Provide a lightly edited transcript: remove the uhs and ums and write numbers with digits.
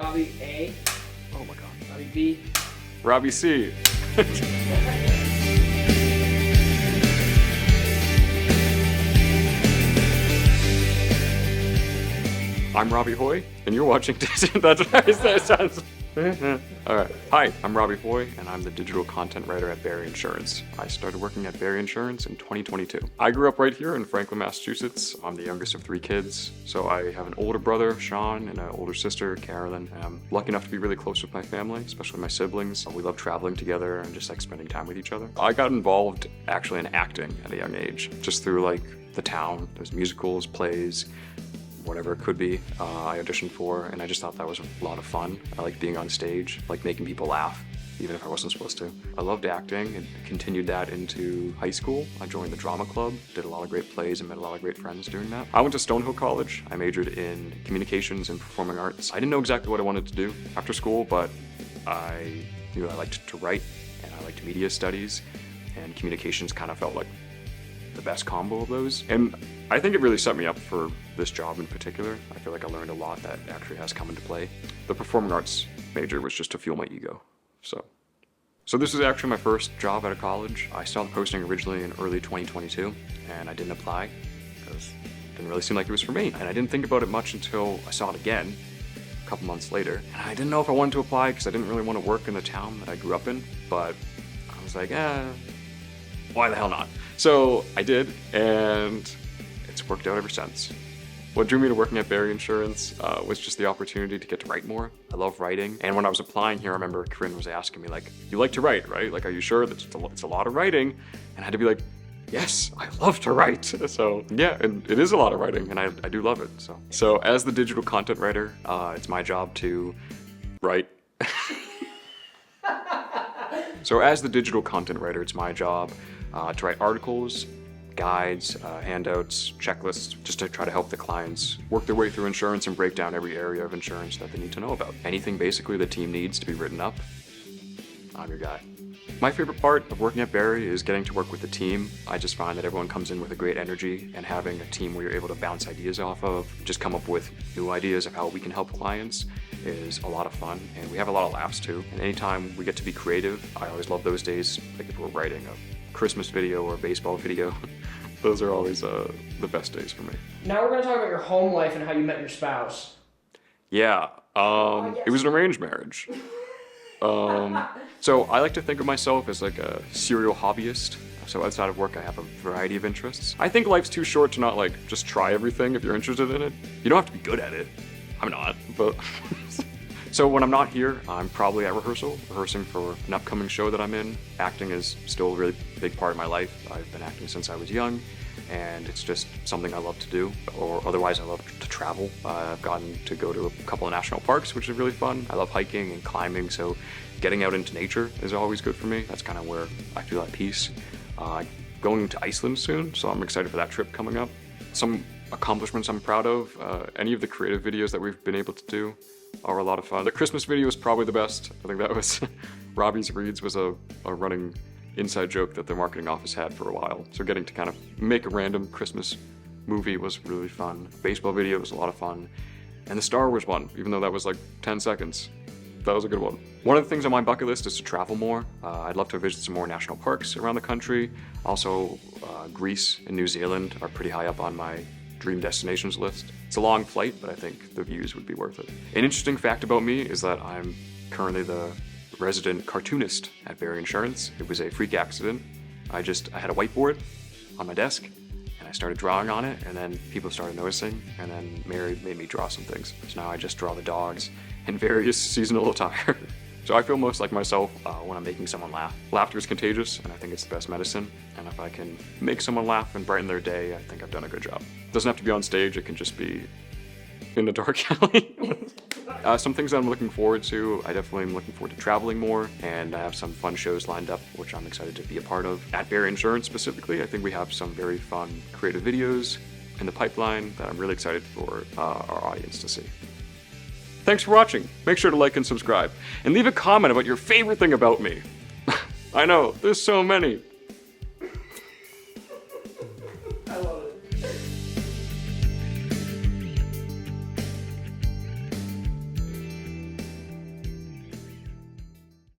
Robbie A. Oh my God. Robbie B. Robbie C. I'm Robbie Hoye, and you're watching. That's what I say. It sounds. All right. Hi, I'm Robbie Hoye, and I'm the digital content writer at Barry Insurance. I started working at Barry Insurance in 2022. I grew up right here in Franklin, Massachusetts. I'm the youngest of 3 kids, so I have an older brother, Sean, and an older sister, Carolyn. And I'm lucky enough to be really close with my family, especially my siblings. We love traveling together and just like spending time with each other. I got involved actually in acting at a young age, just through like the town. There's musicals, plays, whatever it could be, I auditioned for, and I just thought that was a lot of fun. I like being on stage, like making people laugh, even if I wasn't supposed to. I loved acting and continued that into high school. I joined the drama club, did a lot of great plays, and met a lot of great friends doing that. I went to Stonehill College. I majored in communications and performing arts. I didn't know exactly what I wanted to do after school, but I knew I liked to write, and I liked media studies, and communications kind of felt like the best combo of those. And I think it really set me up for this job in particular. I feel like I learned a lot that actually has come into play. The performing arts major was just to fuel my ego. So this is actually my first job out of college. I saw the posting originally in early 2022, and I didn't apply because it didn't really seem like it was for me. And I didn't think about it much until I saw it again a couple months later. And I didn't know if I wanted to apply because I didn't really want to work in the town that I grew up in, but I was like, why the hell not? So I did, and it's worked out ever since. What drew me to working at Barry Insurance was just the opportunity to get to write more. I love writing, and when I was applying here, I remember Corinne was asking me, like, you like to write, right? Like, are you sure that it's a lot of writing? And I had to be like, yes, I love to write. So yeah, and it is a lot of writing, and I do love it. So as the digital content writer, it's my job to write. So as the digital content writer, it's my job to write articles, guides, handouts, checklists, just to try to help the clients work their way through insurance and break down every area of insurance that they need to know about. Anything basically the team needs to be written up, I'm your guy. My favorite part of working at Barry is getting to work with the team. I just find that everyone comes in with a great energy, and having a team where you're able to bounce ideas off of, just come up with new ideas of how we can help clients is a lot of fun, and we have a lot of laughs too. And anytime we get to be creative, I always love those days, like if we're writing a Christmas video or a baseball video. Those are always the best days for me. Now we're going to talk about your home life and how you met your spouse. Yeah, it was an arranged marriage. So I like to think of myself as like a serial hobbyist. So outside of work, I have a variety of interests. I think life's too short to not like just try everything if you're interested in it. You don't have to be good at it. I'm not, but... So when I'm not here, I'm probably at rehearsing for an upcoming show that I'm in. Acting is still a really big part of my life. I've been acting since I was young, and it's just something I love to do. Or otherwise, I love to travel. I've gotten to go to a couple of national parks, which is really fun. I love hiking and climbing, so getting out into nature is always good for me. That's kind of where I feel at peace. Going to Iceland soon, so I'm excited for that trip coming up. Some accomplishments I'm proud of. Any of the creative videos that we've been able to do are a lot of fun. The Christmas video was probably the best. I think that was Robbie's Reads was a running inside joke that the marketing office had for a while. So getting to kind of make a random Christmas movie was really fun. Baseball video was a lot of fun. And the Star Wars one, even though that was like 10 seconds, that was a good one. One of the things on my bucket list is to travel more. I'd love to visit some more national parks around the country. Also, Greece and New Zealand are pretty high up on my dream destinations list. It's a long flight, but I think the views would be worth it. An interesting fact about me is that I'm currently the resident cartoonist at Barry Insurance. It was a freak accident. I had a whiteboard on my desk, and I started drawing on it, and then people started noticing, and then Mary made me draw some things. So now I just draw the dogs in various seasonal attire. So I feel most like myself when I'm making someone laugh. Laughter is contagious, and I think it's the best medicine. And if I can make someone laugh and brighten their day, I think I've done a good job. It doesn't have to be on stage, it can just be in the dark alley. Some things that I'm looking forward to, I definitely am looking forward to traveling more, and I have some fun shows lined up, which I'm excited to be a part of. At Barry Insurance specifically, I think we have some very fun creative videos in the pipeline that I'm really excited for our audience to see. Thanks for watching. Make sure to like and subscribe, and leave a comment about your favorite thing about me. I know, there's so many.